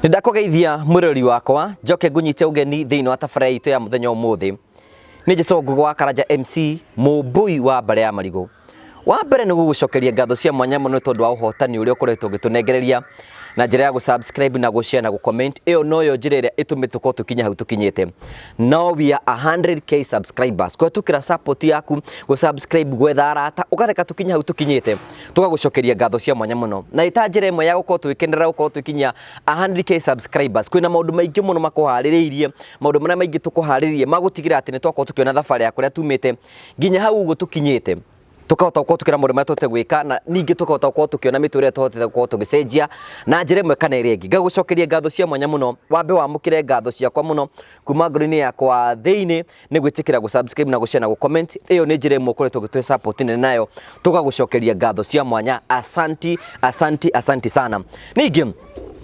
Ndakugeithia mwirori wakwa njoke ngunyite ugeni thiini wa tabarĩra itu ya muthenya umuthi ni Jesũ Ngũgũ Karanja MC Mũmbui wa Mbare ya Marigũ. Wa mbere ni gugucokeria ngatho cia mwanya muno tondu wa uhotani uria ukoretwo ugitunengereria na njira ya subscribe na share na comment. Iyo noyo njira iria itumitũko tukinya hau tukinyite. Now we are 100k subscribers. Kwa tukira support yaku subscribe gwetha arata ukareka tukinya hau tukinyite. Tugagucokeria ngatho cia mwanya muno. Na ita njira imwe ya gukorwo twikenera gukorwo tukinya 100k subscribers. Kwina maundu maingi muno makuhaririirie, maundu maria maingi tukuhariririe magutigira ati ni twakorwo tukiona thabari ya kuria tumite nginya hau uguo tukinyite. Tukahota gukorwo tukira maundu maria tũhote gwika na ningi tukahota gukorwo tukiona miturire tũhote gukorwo tugicenjia na njira imwe kana iria ingi. Ngagucokeria ngatho cia mwanya muno. Wambe wamukire ngatho ciakwa muno kuma ngoro-ini yakwa thiini ni gwitikira subscribe na share na comment. Iyo ni njira imwe ukoretwo ugitwe support nene nayo, tugagucokeria ngatho cia mwanya. Asanti sana. Ningi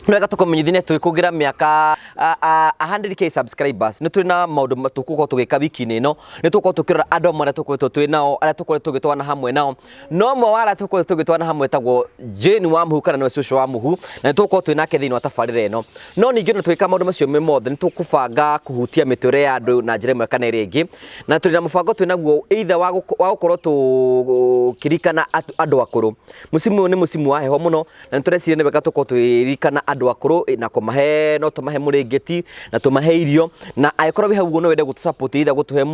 nwega tukumenyithine twikugira miaka 100k subscribers ni twina maundu matukuko tugika wiki-ini ino ni tuko tukirora andu amwe tukoretwo twinao aria tukoretwo tugitwana hamwe nao no mo wala tukoretwo tugitwana hamwe tagwo Jane wa Muhu kana niwe Cucu wa Muhu na tuko twinake thiini wa tabarĩra ino no ningi no twika maundu macio me mothe ni tukubanga kuhutia miture ya andu na njira imwe kana iria ingi na turi na mubango twinaguo either wa gukorwo tukirikana andu akuru. Musimu ni musimu wa heho muno na tureciria ni wega tukorwo twirikana andu akuru na kumahe no tumahe muringeti na tumahe irio na aikorwo wi hau no wende gutusupport either gutuhe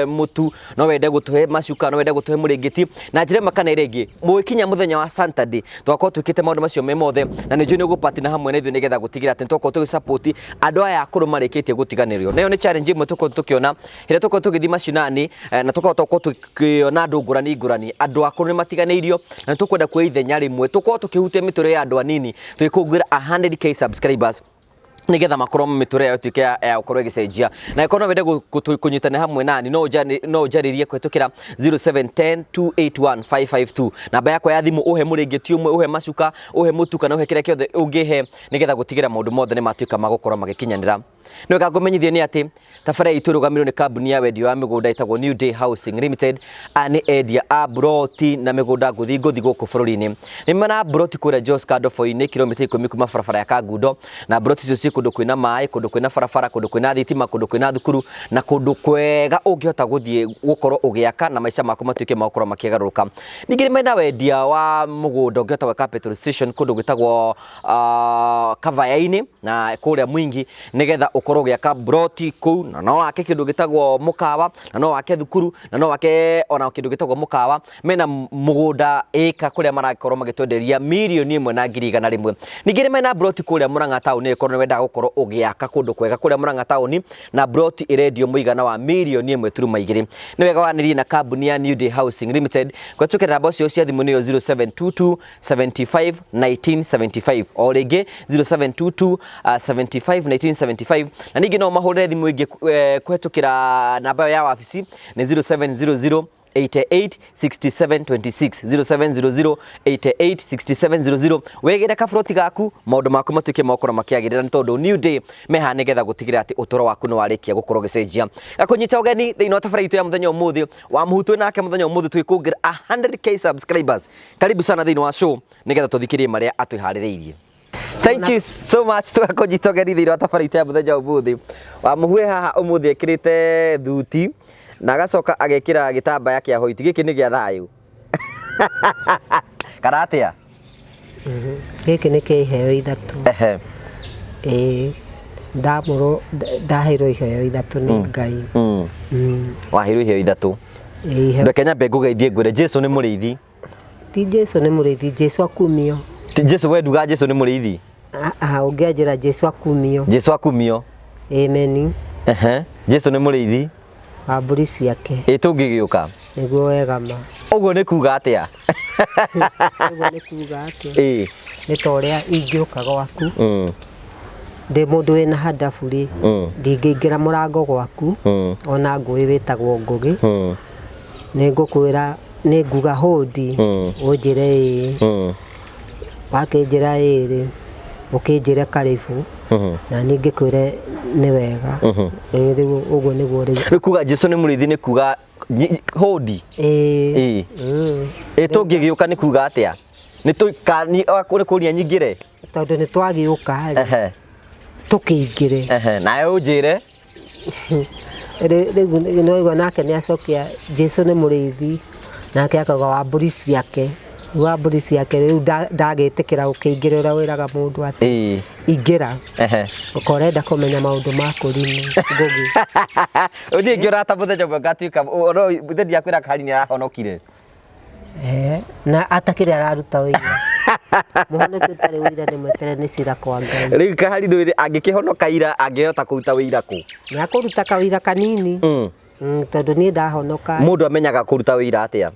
mutu no wende gutuhe macuka no wende gutuhe muringeti na njira makana iria ingi mukinya muthenya wa Saturday twakorwo twikite maundu macio me mothe na ni njui gupatina hamwe na ithuĩ nigetha gutigira ati twakorwo tugisupport andu aya akuru marikitie gutiganirio. Nayo ni challenge imwe tukorwo tukiona hira tukorwo tugithi mashinani na tukorwo tukiona andu ngurani andu akuru ni matiganeirio na tukwenda kwithenya rimwe tukorwo tukihutia miture ya andu anini twikugira 100k subscribers nigetha makorwo miture ya tuike ya ukorwo igicenjia na ikono wende kunyitana hamwe nani no jaririe kwetukira 0710281552 namba yakwa ya thimu uhe muringeti umwe uhe macuka uhe mutu kana uhe kiria kiothe ungihe nigetha gutigira maundu mothe ni matuika magukorwo magikinyanira. No gakumenyithie ni ati tabarĩra itu rugamirwo ni kambuni ya wendio wa migunda itagwo New Day Housing Limited ani endia a broti na migunda nguthi guku bururi-ini ni mana broti kuria Jos Kadofo-ini kilomita 10 kuma barabara ya Kangundo na broti icio kundu kwina mai kundu kwina barabara kundu kwina thitima kundu kwina thukuru na kundu kwega ungihota guthie gukorwo ugiaka na maica maku matuike makorwo makiagaruka. Ningi mena wendia wa mugunda ungihota gwika petrol station kundu gwitagwo Kavaya-ini na kuria Mwingi nigetha ukorwo giaka broti kuu na no wake kindu gitagwo mukawa na no wake thukuru na no wake ona kindu gitagwo mukawa mena mugunda eka kuria marakorwo magitwenderia milioni 1.100,000. Ningi mena broti kuria Murang'a town ikorwo wenda gukorwo ugiaka kundu kwega kuria Murang'a town na broti irendio muigana wa milioni 1.2. Ni wega wanirie na kambuni ya New Day Housing Limited kwa tukira namba cio cia thimu niyo 0722 75 1975 o ringi 0722 75 1975 na ningi no mahurire thimu ingi kwetukira namba ya wabici ni 0700 886726 0700886700 wegere kabroti gaku maundu maku matuike makora makiagirira ni tondu New Day meha nigetha gutigira ati utoro waku no warikia gukorwo gicenjia gakunyita ugeni thiini wa tabarĩra itu ya muthenya umuthi wa muhutwe nake muthenya umuthi twikugira 100k subscribers. Karibu sana thiini wa show nigetha tuthikirie maria atwihaririirie. Thank you so much tugakunyita ugeni thiini wa tabarĩra itu ya muthenya umuthi wa muhwe haha umuthi ekirite thuti na gacoka agekira gitambaya kia hoiti giki ni gia thayu karatia giki ni kiheo ithatu ndamuro ndahiro iheo ithatu ni Ngai wahiro iheo ithatu ndekenya mbe ngugeithie ngwire Jesu ni muriithi ti Jesu ni muriithi Jesu akumio ti Jesu wenduga Jesu ni muriithi ungianjira Jesu akumio amen Jesu ni muriithi wa mburi ciake tungigiuka niguo wega ma uguo ni kuga atia ni toria ingiuka gwaku ndi mundu wina hadafu ri ndingiingira murango gwaku ona ngui witagwo Ngugi ni ngukwira ni nguga hodi unjire wakinjira iri ukinjire karibu na ningi kwire ni wega riu uguo niguo ri kuga Jesu ni murithi ni kuga hodi tungigiuka ni kuga atia Nĩ tũikani kũrĩa nyingĩre. Tondũ nĩ twagiũka rĩ. Tũkĩingĩre. Nawe ũnjĩre. Rĩu noigua nake nĩ acokia Jesũ nĩ mũrĩithi nake akauga wa mbũri ciake. Wa mbũri ciake rĩu ndagĩtĩkĩra gũkĩingĩra ũrĩa wĩraga mũndũ atĩ ingĩra. Ũkorenda kũmenya maũndũ ma kũrini Ngũgĩ. Ũthiĩ ngĩũrata mũthenya ũmwe ngatuĩka mũthenya akwĩra Kahari nĩ arahonokire. Na atakĩrĩ araruta wĩra. Mũhonoki ũtarĩ wĩra nĩ mwetere nĩ cira kwa Ngai. Rĩu Kahari ndũĩ angĩkĩhonoka ira angĩhota kũruta wĩra kũ? Nĩ akũruta kawĩra kanini. Tondũ niĩ ndahonoka. Mũndũ amenyaga kũruta wĩra atĩa?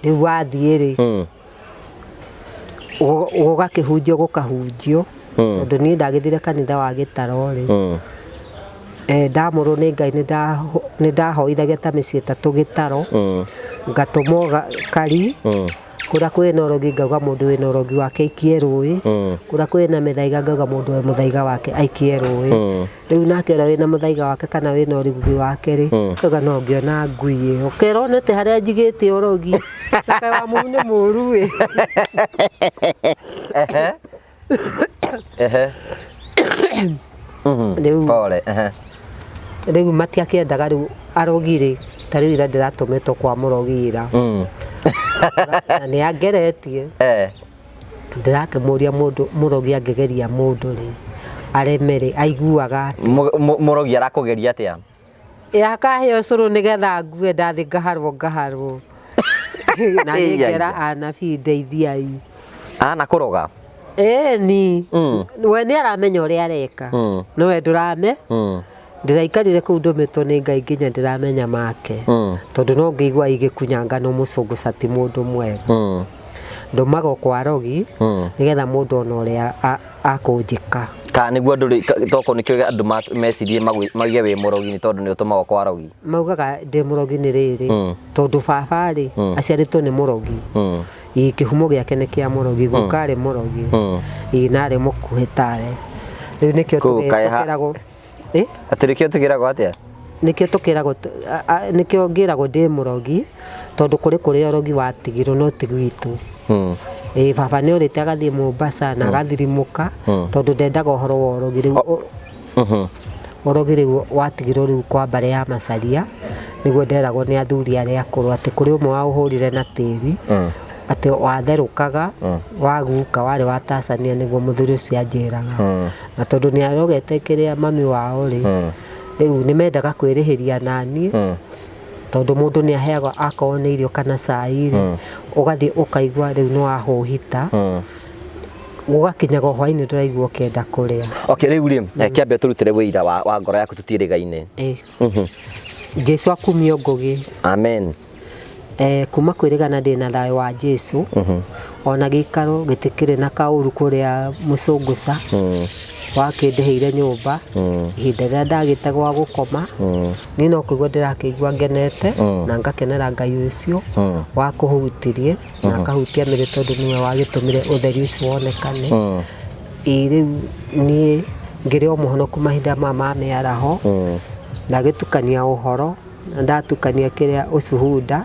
Rĩu wathiĩ rĩ. Ũgakĩhunjio gũkahunjio. Tondũ niĩ ndagĩthire kanitha wa Gĩtaro rĩ. Ndamũrwo nĩ Ngai nĩ ndahoithagia ta mĩciĩ 3 Gĩtaro. Ngatũmwo Kari. Kũrĩa kwĩna ũrogi ngauga mũndũ wĩna ũrogi wake aikie rũĩ. Kũrĩa kwĩna mĩthaiga ngauga mũndũ wĩ mũthaiga wake aikie rũĩ. Rĩu nake ũrĩa wĩna mũthaiga wake kana wĩna ũrogi wake rĩ. Ngauga no ngĩona ngui ĩyo. Ũkeronete harĩa njigĩte ũrogi. Kaĩ wa mũu nĩ mũru ĩ. Rĩu matiakĩendaga rĩu arogi rĩ. Ta rĩu ira ndĩratũmĩtwo kwa mũrogi ira. Na nĩ angeretie. Ndĩrakĩmũria mũrogi angĩgeria mũndũ rĩ areme rĩ aiguaga mũrogi arakũgeria atĩa? Akahe ũcũrũ nĩgetha ngue ndathĩ ngaharwo. Na nĩngera anabii ndeithiai. Na kũroga? Ni. We nĩ aramenya ũrĩa areka. No we ndũrame. Ndĩraikarire kũu ndũmĩtwo nĩ Ngai nginya ndĩramenya make. Tondũ no ngĩigua igĩkunyanga no mũcũngũca ti mũndũ mwega. Ndũmaga kwa arogi nĩgetha mũndũ ona ũrĩa akũnjĩka. Kana nĩguo andũ toko nĩkĩo andũ mecirie magĩe wĩ mũrogi nĩ tondũ nĩ ũtũmagwo kwa arogi. Maugaga ndĩ mũrogi nĩ rĩrĩ. Tondũ baba rĩ aciarĩtwo nĩ mũrogi. Kĩhumo gĩake nĩ kĩa mũrogi. Guka arĩ mũrogi. Na arĩ mũkuhĩ tawe. Rĩu nĩkĩo tũkeragwo. Atĩrĩkĩo tũkĩragwo atĩa? Nĩkĩo ngĩragwo ndĩ mũrogi tondũ kũrĩ ũrogi watigirwo no ti gwitũ. Baba nĩ orĩte agathiĩ Mombasa na agathirimũka tondũ ndendaga ũhoro wa ũrogi rĩu. Ũrogi rĩu watigirwo rĩu kwa mbarĩ ya Macharia nĩguo nderagwo nĩ athuri arĩa akũrũ atĩ kũrĩ ũmwe waũhũrire na tĩri atĩ watherũkaga waguka warĩ wa Tanzania nĩguo mũthuri ũcio anjĩraga. Na tondũ nĩ arogete kĩrĩa mami wao rĩ rĩu nĩ mendaga kwĩrĩhĩria naniĩ tondũ mũndũ nĩ aheagwo akorwo nĩ irio kana cai rĩ ũgathiĩ ũkaigua rĩu nĩ wahũhita gũgakinyaga hwainĩ ndũraigua ũkĩenda kũrĩa. Rĩu rĩ kĩambe tũrutĩre wĩira wa ngoro yaku tũtiĩrĩgaine. Jesũ akumio Ngũgĩ. Amen. Kuma kwĩrĩgana ndĩna thayũ wa Jesũ. Ona gĩikaro gĩtikĩrĩ na kaũru kũrĩa mũcũngũca wakĩndĩhĩire nyũmba ihinda rĩrĩa ndagĩte gwa gũkoma. Niĩ no kũigua ndĩrakĩigua ngenete na ngakenera Ngai ũcio wakũhutirie na akahutia mĩrĩ tondũ nĩwe wagĩtũmire ũtheri ũcio wonekane. Rĩu niĩ ngĩrĩ o mũhonoku mahinda ma mĩaraho ndagĩtukania ũhoro na ndatukania kĩrĩa ũcuhunda.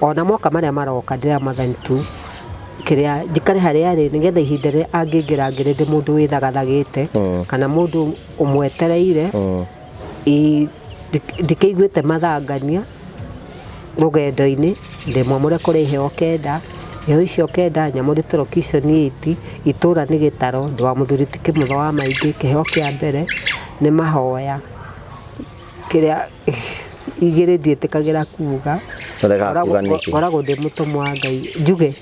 Ona moka marĩa maroka ndĩramatha tu kĩrĩa njikare harĩa rĩ nĩgetha ihinda rĩrĩa angĩingĩra ngĩrĩ ndĩ mũndũ wĩthagathagĩte kana mũndũ ũmwetereire ndikĩiguĩte mathangania rũgendo-inĩ ndĩmwamũre kũrĩ iheo 9 iheo icio 9 nyamũrĩte location 8 itũra nĩ Gĩtaro ndwa mũthuri ti Kĩmũtho wa Maingĩ. Kĩheo kĩa mbere nĩ mahoya kĩrĩa igĩrĩ ndiĩtĩkagĩra kuga ngoragwo ndĩ mũtũmwo wa Ngai njuge.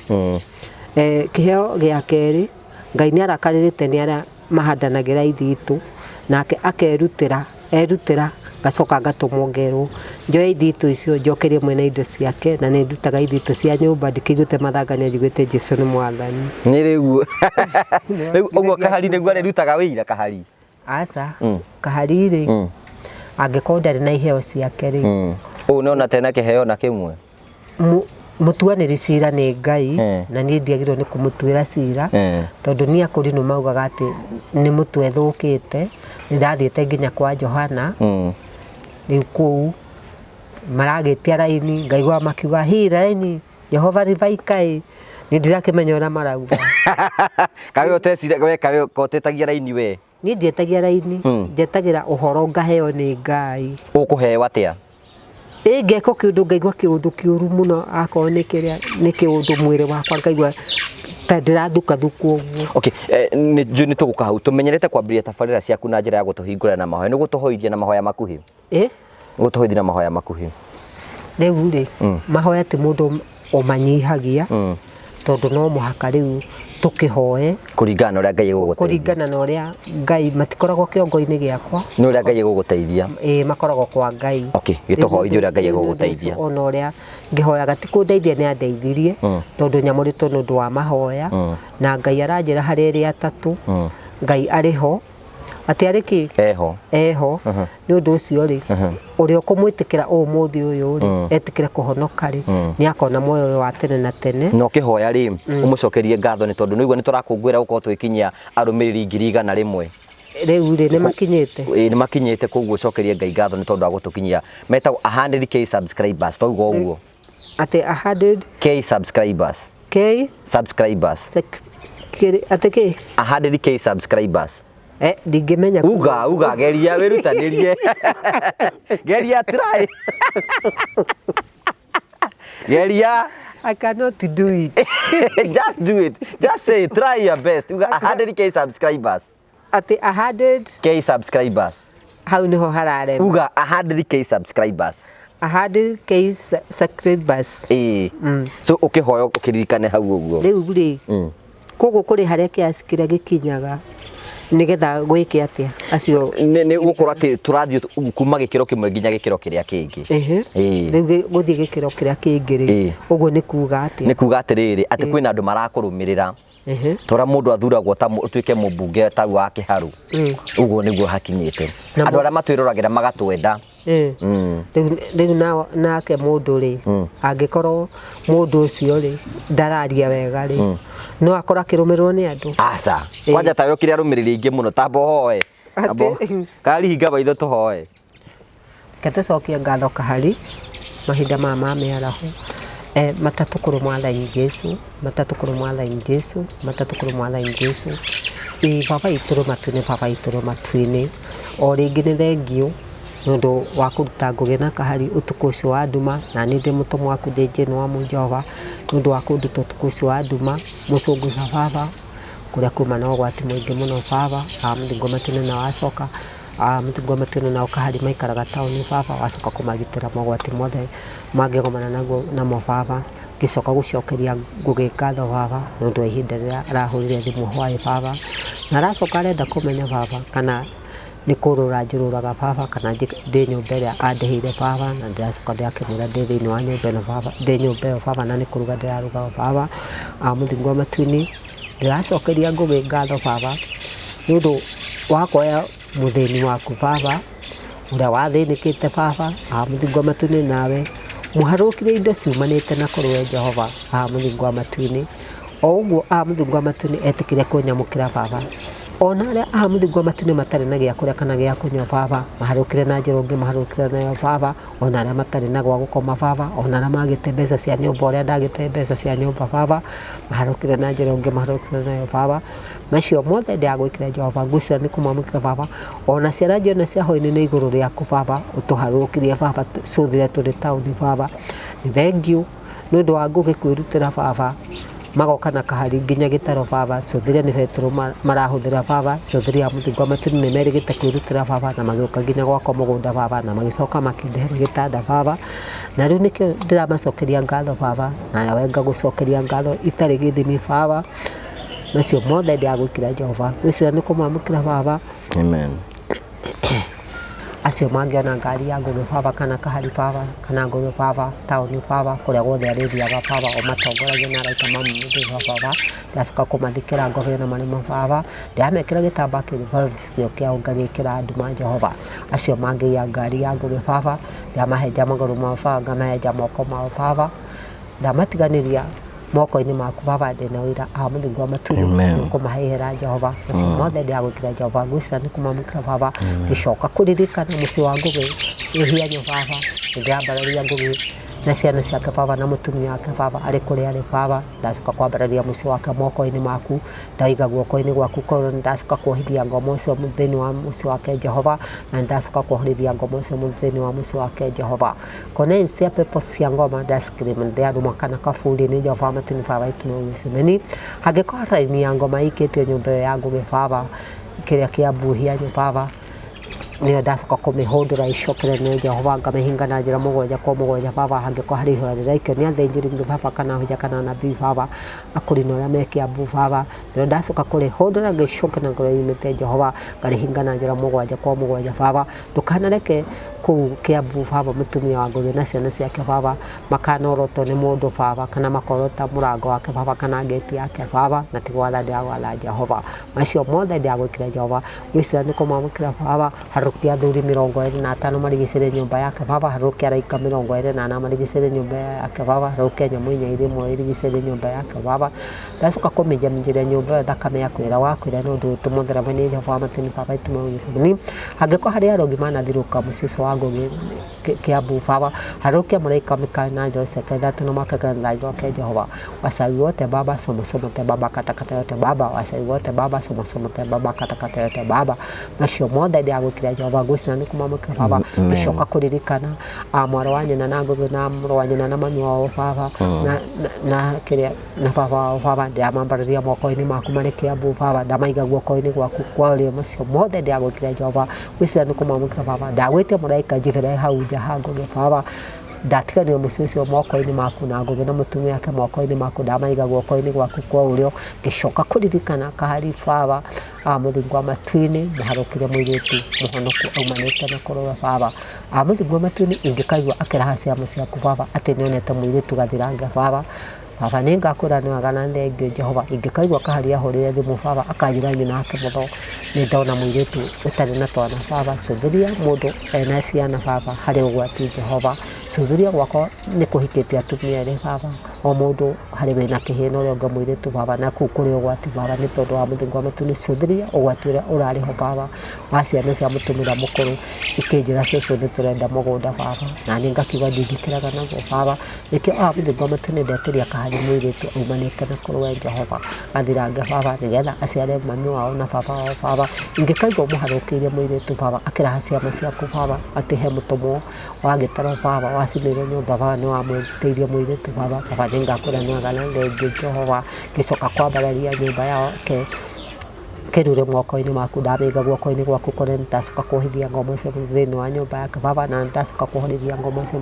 Kĩheo gĩa kerĩ Ngai nĩ arakarĩrĩte nĩ arĩa mahandanagĩra ithitũ nake akerutĩra gacoka ngatũmwo ngerwo njoe ithitũ icio njokerie mwene indo ciake na nĩ ndutaga ithitũ cia nyũmba ndikĩiguĩte mathangania njiguĩte Jesũ nĩ mwathani. Nĩ rĩu ũguo Kahari nĩguo arĩrutaga wĩira Kahari? Aca Kahari rĩ angĩkorwo ndarĩ na iheo ciake rĩ ũũ nĩona tena kĩheo na kĩmwe. Mũtuanĩri cira nĩ Ngai na niĩ ndiagĩrĩirwo nĩ kũmũtuĩra cira tondũ niĩ akũri nĩ maugaga atĩ nĩ mũtwe thũkĩte. Nĩ ndathiĩte nginya kwa Johana rĩu kũu maragĩtia raini ngaigua makiuga hi raini Jehova rivaika ni ndirakimenya ora marauga kawe otecire we kawe kotetagia raini we ni ndietagia raini njetagira uhoro ngaheo ni Ngai ukuheo atia ngeko kiundu ngaigua kiundu kiuru muno akorwo ni kiundu mwiri wakwa ngaigua ta ndirathuka thuku uguo. Okay, ni tuguka hau tumenyerete kwambiria tabarira ciaku na njira ya gutuhingura na mahoya ni gutuhoithia na mahoya makuhi gutuhoithia na mahoya makuhi riu ri mahoya ti mundu umanyihagia tondu no muhaka riu tukihoe kuringana uria Ngai guguteithia kuringana na uria Ngai matikoragwo kiongo-ini giakwa no uria Ngai guguteithia makoragwo kwa Ngai. Okay, gituhoithia uria Ngai guguteithia ona uria ngihoyaga ti kundeithia ni andeithirie tondu nyamurito nundu wa mahoya na Ngai aranjira hari eri atatu Ngai ariho ati ariki eho ni undu ucio ri uri ukumwitikira umuthi uyu ri etikire kuhonoka ri ni akona moyo wa tene na tene no kihoya ri umucokerie ngatho ni tondu nigua ni turakungwira gukorwo twikinyia arumiriri 100,000 riu ri ni makinyite ni makinyite koguo cokerie Ngai ngatho ni tondu agutukinyia metagwo 100k subscribers toguo uguo ati 100k subscribers ati ke 100k subscribers ndingimenya uga geria wirutanirie geria try geria I cannot do it. Just do it. Just say try your best. Uga 100k subscribers. Ati 100k subscribers. Hau niho harare. Uga 100k subscribers. 100k subscribers. So ukihoya ukiririkane hau uguo. Riu ri. Koguo kuri haria kiasikira gikinyaga nigetha gwike atia acio ni gukorwo ati turathio kuma gikiro kimwe nginya gikiro kiria kingi riu guthie gikiro kiria kingi ri uguo ni kuga atia ni kuga atiriri ati kwina andu marakurumirira tora mundu athuragwo ta utuike mubunge ta wa Kiharu uguo niguo hakinyite andu aria matwiruragira magatwenda riu nake mundu ri angikorwo mundu ucio ri ndararia wega ri no akora kirumirwo ni andu aca kwanja tayo kiria rumiriri ingi muno tambo hoe abo kali hinga baitho tuhoe kete cokia ngatho kahari mahinda mama mearaho matatukuru mwathani Jesu matatukuru mwathani Jesu matatukuru mwathani Jesu baba ituru matune baba ituru matwine o ringi ni thengio nundu wa kuruta ngugi na kahari utuku ucio wa nduma na ni ndi mutumwa waku ndi Jane wa Jehova nundu wa kunduta utuku ucio wa nduma mucunguza baba kuria kuma na ugwati mwingi muno baba muthingo matune na wacoka muthingo matune na ukahari maikaraga tauni baba wacoka kumagitira mogwati mothe mangigomana naguo namo baba gicoka gucokeria ngugi ngatho baba nundu wa ihinda riria arahurire thimu hwae baba na aracoka arenda kumenya baba kana ni kurura njururaga baba kana ndi nyumba iria andeheire baba na ndiracoka ndiakimwira ndi thiini wa nyumba ino baba ndi nyumba iyo baba na ni kuruga ndiraruga baba muthingo matuni ndiracokeria ngugi ngatho baba nundu wa kuoya muthini waku baba uria wathinikite baba muthingo matuni nawe muharukire indo ciumanite na kurwe Jehova muthingo matuni o uguo muthingo matuni etikire kunyamukira baba ona aria muthingo matuni matari na gia kuria kana gia kunywa baba maharukire na njira ungi maharukire nayo baba ona aria matari na gwa gukoma baba ona aria magite mbeca cia nyumba uria ndagite mbeca cia nyumba baba maharukire na njira ungi maharukire nayo baba macio mothe ndiagwikira Jehova ngwicira ni kumamukira baba ona ciara njona cia hoini ni iguru riaku baba utuharukirie baba cuthire turi tauni baba ni thengiu nundu wa ngugi kwirutira baba magoka na kahari nginya gitaro baba cuthire ni Petro marahuthira baba cuthire muthingo matuni ni merigite kwirutira baba na magioka nginya gwako mugunda baba na magicoka makindehera gitanda baba na riu nikio ndiramacokeria ngatho baba na wenga gucokeria ngatho itari githimi baba macio mothe ndiagwikira Jehova gwicira ni kumamukira baba amen acio mangiona ngari ya ngugi baba kana kahari baba kana ngugi baba tauni baba kuria guothe arithiaga baba o matongoragia na araika mamuthi baba ndacoka kumathikira ngohio na marimo baba ndiamekira gitamba kio kia ngagikira nduma Jehova acio mangia ngari ya ngugi baba ndiamahenja maguru ma baba ngamahenja moko ma baba ndamatiganiria moko-ini maku baba ndina wira muthingo matuni kumahehera Jehova acio mothe ndiagwikira Jehova ngwicira ni kumamukira baba gicoka kuririkana muci wa ngugi ihianyo baba ndirambararia ngugi na ciana ciake baba na mutumia wake baba arĩ kũrĩa arĩ baba ndacoka kwambararia mũciĩ wake moko-inĩ maku ndaiga guoko-inĩ gwaku korwo ndacoka kuohithia ngoma ũcio thĩinĩ wa mũciĩ wake Jehova na ndacoka kuohithia ngoma ũcio thĩinĩ wa mũciĩ wake Jehova kone cia pepo cia ngoma ndaskrim ndĩaruma kana kaburi-inĩ Jehova matini baba itinogicimeni hangĩkorwo raini ya ngoma ikĩtio nyũmba ya ngũgĩ baba kĩrĩa kĩambuhia baba nĩ ndacoka kũmĩhũndũra icokere Jehova ngamĩhinga na njĩra mũgwanja kwa mũgwanja baba hangĩkorwo harĩ ihora rĩraikio nĩ athĩnjĩri baba kana hoja kana nabii baba akũri na ũrĩa me Kĩambu baba nĩ ndacoka kũrĩhũndũra ngĩcoke na ngũrĩimĩte Jehova ngarĩhinga na njĩra mũgwanja kwa mũgwanja baba ndũkanareke kũu Kĩambu baba mũtumia wa ngũgĩ na ciana ciake baba makanorotwo nĩ mũndũ baba kana makorota mũrango wake baba kana ngeti yake baba na tigwatha ndĩagwatha Jehova macio mothe ndĩagwĩkĩra Jehova gwĩcira nĩ kũmamũkĩra baba harukia athuri 25 marigicĩrie nyũmba yake baba harukia araika 24 marigicĩrie nyũmba yake baba harukia nyamũ inya irĩ imwe irigicĩrie nyũmba yake baba ndacoka kũminjaminjĩria nyũmba thakame yaku ĩrĩa wakwĩra nĩ ũndũ tũmũtheremanie Jehova matini baba itumũgicĩrie hangĩkorwo harĩ arogi manathirũka mũciĩ wa ngũgĩ Kĩambu baba harukia malaika Mikaeli na Joseph thatũ na makaka na roke Jehova wasai wote baba somo te baba katakata yote baba wasai wote baba somo te baba katakata yote baba macio mothe ndĩagwĩkĩra Jehova gwĩcina nĩ kũmamũkĩra baba gĩcoka kũririkana mwarĩ wa nyina na ngũgĩ na mũrũ wa nyina na mami wao baba na kĩrĩa na baba wao baba ndĩamambarĩria moko-inĩ maku marĩ Kĩambu baba ndamaiga guoko-inĩ gwaku kwa ũrĩo macio mothe ndĩagwĩkĩra Jehova gwĩcina nĩ kũmamũkĩra baba ndagwĩte mũraika njigĩre hau nja ha ngũgĩ baba ndatiganire mũciĩ ũcio moko-inĩ maku na ngũgĩ na mũtumia wake moko-inĩ maku ndamaiga guoko-inĩ gwaku kwa ũrĩo ngĩcoka kũririkana kahari baba mũthingu wa matu-inĩ mũharũkĩre mũirĩtu mũhonoku aumanĩte na kũrũa baba mũthingu wa matu-inĩ ingĩkaigua akĩraha ciama ciaku baba atĩ nĩonete mũirĩtu gathirange baba baba nĩ ngakũra nĩwaga na thengio Jehova ingĩkaigua kaharia ahũrĩre thimũ baba akanjĩra nyina wake mũtho nĩ ndona mũirĩtu ũtarĩ na twana baba cũthĩria mũndũ ena ciana baba harĩ ũgwati Jehova cũthĩria gwakwa nĩ kũhikĩtie atumia erĩ baba o mũndũ harĩ wĩna kĩhĩna ũrĩa ũngĩ mũirĩtu baba na kũu kũrĩ ũgwati baba nĩ tondũ wa mũthingu wa matu-inĩ cũthĩria ũgwati ũrĩa ũrarĩ ho baba wa ciana cia mũtumia mũkũrũ ikĩnjĩra cũcũ nĩ tũrenda mũgũnda baba na niĩ ngakiuga ndingĩkĩraga naguo baba nĩkĩo mũthingu wa matu-inĩ ndetĩria kahari mũirĩtu aumanĩte na kũrũa Jehova athirange baba nĩgetha aciare mami wao na baba wao baba ingĩkaigua mũharũkĩire mũirĩtu baba akĩraha ciama ciaku baba atĩ he mũtũmwo wa gĩtaro baba wacinĩire nyũmba baba nĩ wamwĩtĩirie mũirĩtu baba baba nĩ ngakũra nĩwaga na thengio Jehova ngĩcoka kwambararia nyũmba yake kĩrure moko-inĩ maku ndamĩiga guoko-inĩ gwaku kone ndacoka kuohithia ngoma ũcio thĩinĩ wa nyũmba yake baba na ndacoka kuohorithia ngoma ũcio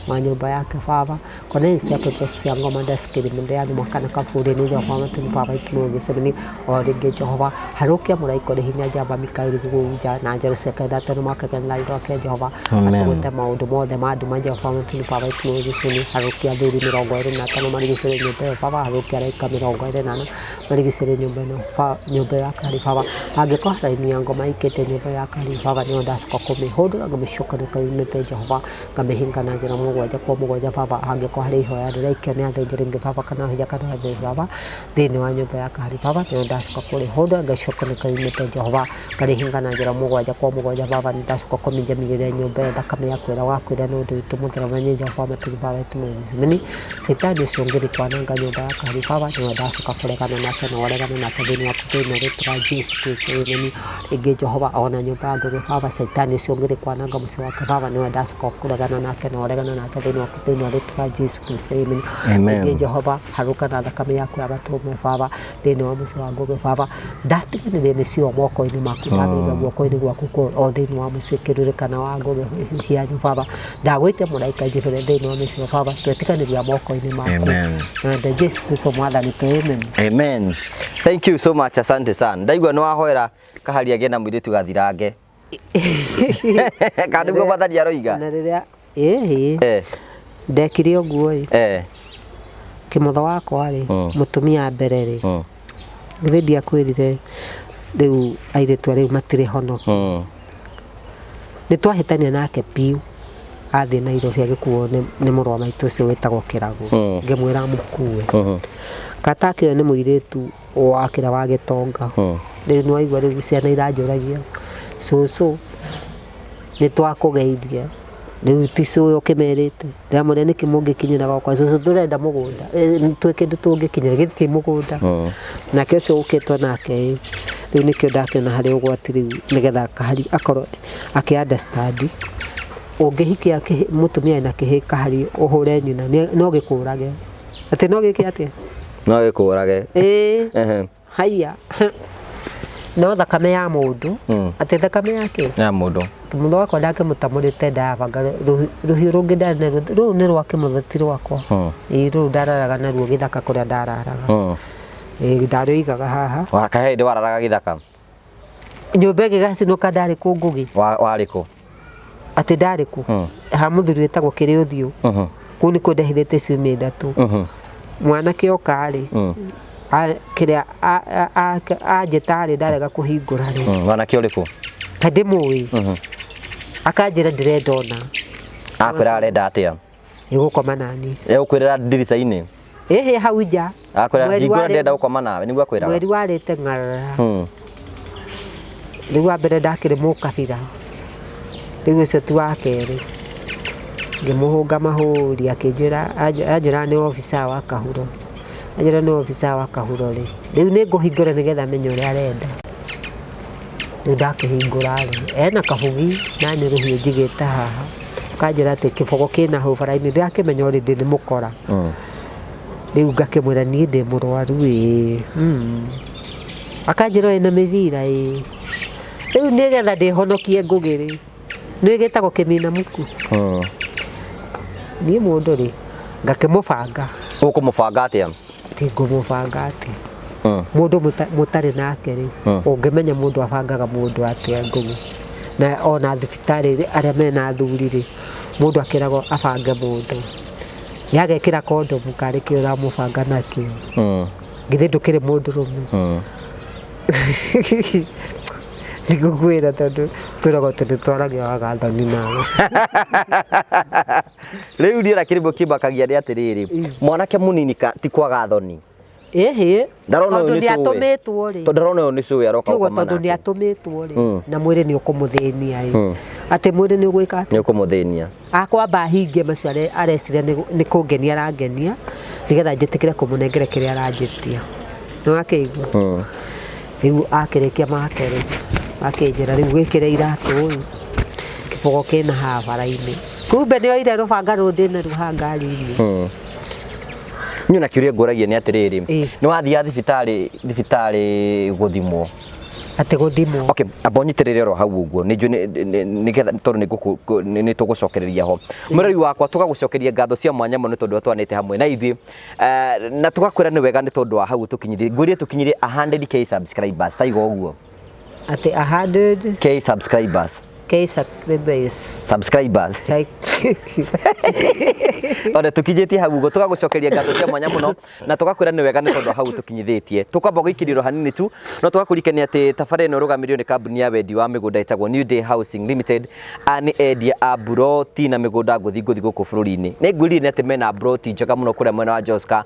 wa nyũmba yake baba kone cia pepo cia ngoma ndaskiri ndĩathimwo kana kaburi-inĩ Jehova matini baba itimũgicĩrĩni o rĩngĩ Jehova harukia mũraika ũrĩ hinya njamba Mikaeli gũnja na Joseph thatũ na makaka na roke Jehova atũgũte maũndũ mothe ma nduma Jehova matini baba itimũgicĩrĩni harukia athuri 25 marigicĩrie nyũmba ĩyo baba harukia araika 24 marigicĩrie nyũmba ĩno nyũmba ya Kari baba angĩkorwo raini ya ngoma ikĩte nyũmba ya Kari baba nĩyo ndacoka kũmĩhũndũra ngĩmĩcokanĩka yumĩte Jehova ngamĩhinga na njĩra mũgwanja kwa mũgwanja baba angĩkorwo harĩ ihoya rĩraikio nĩ athĩnjĩri baba kana hoja kana athĩnjĩri baba thĩinĩ wa nyũmba ya Kari baba nĩyo ndacoka kũrĩhũndũra ngĩcokanĩka yumĩte Jehova ngarĩhinga na njĩra mũgwanja kwa mũgwanja baba nĩ ndacoka kũminjaminjĩria nyũmba ĩyo thakame yaku ĩrĩa wakwĩra nĩ ũndũ witũ mũtheremanie Jehova matini baba itumũgicĩrĩni Saitani ũcio ngĩrĩ kwananga nyũmba ya Kari baba nĩyo ndacoka kũregana nake na waregana nake thĩinĩ wa tũthĩna rĩtwa Jesu Kristo ĩmeni ĩngĩ Jehova ona nyũmba ya ngũgĩ baba Saitani ũcio ngĩrĩ kwananga mũciĩ wake baba nĩwe ndacoka kũregana nake na waregana nake thĩinĩ wa tũthĩna rĩtwa Jesu Kristo ĩmeni ĩngĩ Jehova haruka na thakame yaku ya gatũrũme baba thĩinĩ wa mũciĩ wa ngũgĩ baba ndatiganĩrie mĩciĩ moko-inĩ maku ndamĩiga guoko-inĩ gwaku o thĩinĩ wa mũciĩ kĩririkana wa ngũgĩ hianyu baba ndagwĩte mũraika njigĩre thĩinĩ wa mĩciĩ baba twetiganĩria moko-inĩ maku na Jesu Kristo mwathani amen amen. Thank you so much, asante sana. Ndaigua nĩ wahoera kahari agĩe na mũirĩtu gathirange kana nĩguo mwathani aroiga na rĩrĩa ndekire ũguo kĩmotho wakwa rĩ mũtumia mbere rĩ githĩ ndiakwĩrire rĩu airĩtu arĩu matirĩ honoku nĩ twahĩtania nake piu athiĩ Nairobi agĩkuo nĩ mũrũ wa maitũ ũcio wĩtagwo Kĩrago ngĩmwĩra mũkue katakĩo nĩ mũirĩtu wa kĩra wa Gĩtonga rĩu nĩ waigua rĩu ciana iranjũragia cũcũ nĩ twakũgeithia Riu ticu uyu kimerite ndamure niki mungikinyira gwakwa cucu turenda mugunda twike ndu tungikinyira githii mugunda nake ucio ukitwo nake riu nikio ndakena hari ugwati riu nigetha akorwo aki understand ungihikia mutumia na kihika hari uhure nyina no gikurage ati no giki ati no gikurage haya no thakame ya mundu ati thakame yake ya mundu mundu wakwa ndake mutamurite ndabanga ruhiu rungi ndane ru ni rwake muthati rwakwa ru ndararaga na ruo githaka kuria ndararaga ndariigaga haha wakahe ndi wararaga githaka nyumba gigacinuka ndari ku ngugi wariko ati ndari ku ha muthuri wetagwo kiri uthiu ku ni kundehithite ciumia ithatu mwanake okari kiria anjitari ndarega kuhingura ri mwanake uriku kandi mui akanjira ndirendona akwira arenda atia igukoma nani ukwirira ndirica-ini hau nja akwira hingura ndenda gukoma nawe niguo akwiraga mweri warite ng'arara riu wa mbere ndakiri mukabira riu ucio ti wa keri ngimuhunga mahuri anjira ni ofisa wa kahuro anjira ni ofisa wa kahuro ri riu ni nguhingura nigetha menye uria arenda riu ndakihingura ri ena kabugi nani ruhiu njigite haha kanjira ati kibogo kina hau bara-ini ndakimenya already ni mukora riu ngakimwira nie ndi murwaru akanjira ena mithira riu nigetha ndihonokie ngugi ri ni gitagwo kimina muku nie mundu ri ngakimubanga ukumubanga atia ti ngumubanga ati mundu mutari nake ri ungimenya mundu abangaga mundu atia ngugi na ona thibitari aria mena athuri ri mundu akiragwo abange mundu yagekira kondomu kari kio ramubanga nakio ngithi ndukiri mundu rumu nigukwira tondu turago tutwaragio wagathoni nawe riu ndiera kirimo kibakagia ni atiriri mwanake munini ti kwaga thoni ndarona uyu ni atumitwo ri ndarona uyu ni cuwe aroka gukoma nake tondu ni atumitwo ri na mwiri ni ukumuthenia ati mwiri ni ugwika ati ni ukumuthenia akwamba hingie macio arecire ni kungenia arangenia nigetha njitikire kumunengere kiria aranjitia ni wakeigua riu akirikia makeri akinjira riu gwikire iratu kibogo kina ha bara-ini kumbe nio ire rubanga rundina ruha ngari-ini nyuna kiuria nguragia ni atiriri ni wathia thibitari guthimwo ati guthimwo okay abonyitirire ro hau uguo ni getha tondu ni tugucokereria ho murori wakwa tugagucokeria ngatho cia mwanya muno tondu twanite hamwe na ithi na tugakwira ni wega ni tondu wa hau tukinyithie ngwirie tukinyire 100k subscribers taigo uguo ati 100k subscribers ona tukinyithie hau uguo tugagucokeria ngatho cia mwanya muno na tugakwira ni wega ni tondu hau tukinyithitie tukamba guikiriro hanini tu no tugakurikania ati tabara ino rugamirio ni kambuni ya wendi wa migunda itagwo New Day Housing Limited ani endia a buroti na migunda nguthi guku bururi-ini ni ngwirire ni ati mena buroti njega muno kuria mwena wa Joska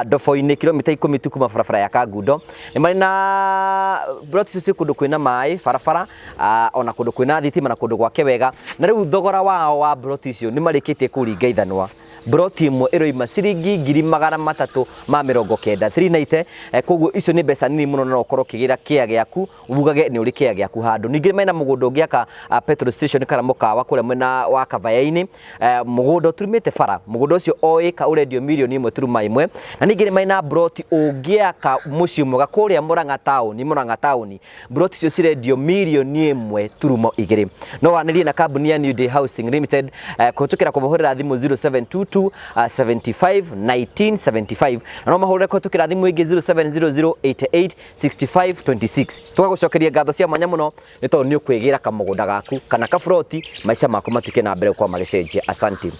Ndofo-ini kilomita 10 tu kuma barabara ya Kangundo ni mari na buroti icio kundu kwina mai barabara ona kundu kwina thitima na kundu gwake wega na riu thogora wao wa buroti icio ni marikitie kuringa ithanwa broti imwe iroima ciringi 390 koguo icio ni mbeca nini muno no ukorwo kigira kia giaku ubugage ni uri kia giaku handu ningi mena mugunda ungiaka petrol station kana mukawa kuria mwena wa Kavaya-ini mugunda uturumite bara mugunda ucio oika urendio milioni 1.1 na ningi mena broti ungiaka muci mwega kuria Murang'a town broti icio cirendio milioni 1.2 no wanirie na kambuni ya New Day Housing Limited kutukira kubohorera thimu 0722 75 1975 na no mahurire kutukira thimu ingi 0700 88 65 26 tugagucokeria ngatho cia mwanya muno ni tondu ni ukwigira kamugunda gaku kana kaburoti maica maku matuke na mbere kwa magicenjia asante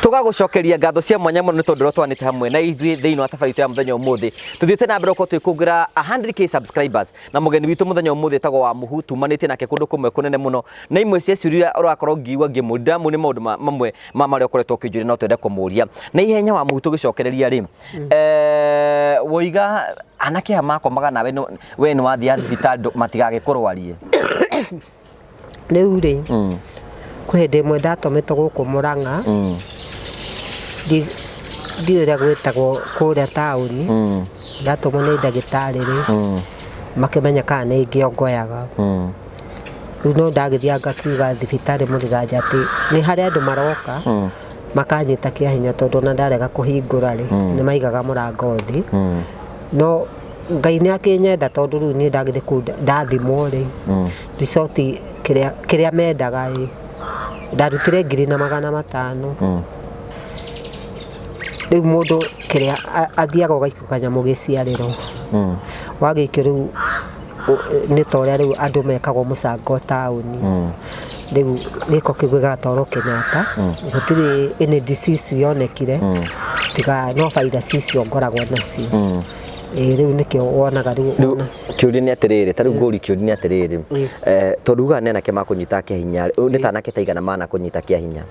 tugagucokeria ngatho cia mwanya muno ni tondu twanite hamwe na ithui thiini wa tabarito ya muthenya umuthi tuthiete na mbere ko twikugira 100k subscribers na mugeni witu muthenya umuthi tago wa muhu tumanite nake kundu kumwe kunene muno na imwe cia ciuria urakorwo ngiwa ngimudamu ni maundu mamwe mari okoretwo kijuri no twende kumuria na ihenya wa muhu tugicokereria ri woiga anake amakomaga nawe we ni wathia thibitari matigage kurwarie riu ri kwä ndä mwe ndatometwo gå kå må rang'a ndiå rä a gwätagwo kå rä a taåni ndatåmwo nä ndagä tarä rä makä menya kana nä ngä ongoyaga rä u no ndagä thia ngakiuga thibitarä må rä ranja atä nä harä andå maroka makanyita kä hinya tondå ona ndarega kå hingå ra rä nä maigaga må rango thä no Ngai nä akä nyenda tondå rä u nä ndagä kå ndathimwo rä ricoti kä rä a mendaga rä ndarutä re 2,500 rä u må ndå kä rä a athiaga å gaikå kanyamå gä ciarä ro wagä ikio rä u nä ta å rä a rä u andå mekagwo må cango taåni rä u gä ko kä u gägatwarwo Kenyatta gå tirä ä disease yonekire tiga no virus icio ngoragwo nacio rä u nä kä o wonaga rä u kä å ria nä atä rä rä ta rä u ngå ri kä å ria nä atä rä rä tondå uga nä anake makå nyita kä hinya nä tanake taigana mana kå nyita kä hinya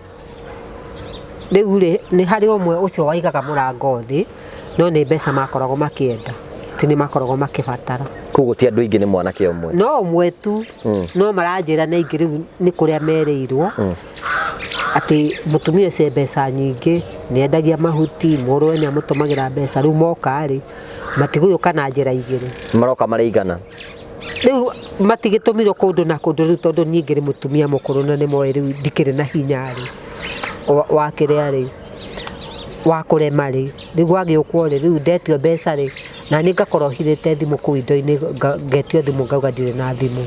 rä u rä nä harä å mwe å cio waigaga må rango thä no nä mbeca makoragwo makä enda tä nä makoragwo makä batara koguo ti andå aingä nä mwanake å mwe no mwe tu no maranjä ra nä aingä rä u nä kå rä a merä irwo atä må tumia å ce mbeca nyingä nä endagia mahuti må rå we nä amå tå magä ra mbeca rä u moka rä matigå yå kana njä ra igä rä maroka marä igana rä u matigä tå mirwo kå ndå na kå ndå rä u tondå ningä rä må tumia må kå rå na nä moä rä u ndikä rä na hinya rä wakä rä a rä wa kå rema rä rä u gwagä å kwo rä rä u ndetio mbeca rä na nä ngakorwo hirä te thimå kå u indo-inä ngetio thimå ngauga ndirä na thimå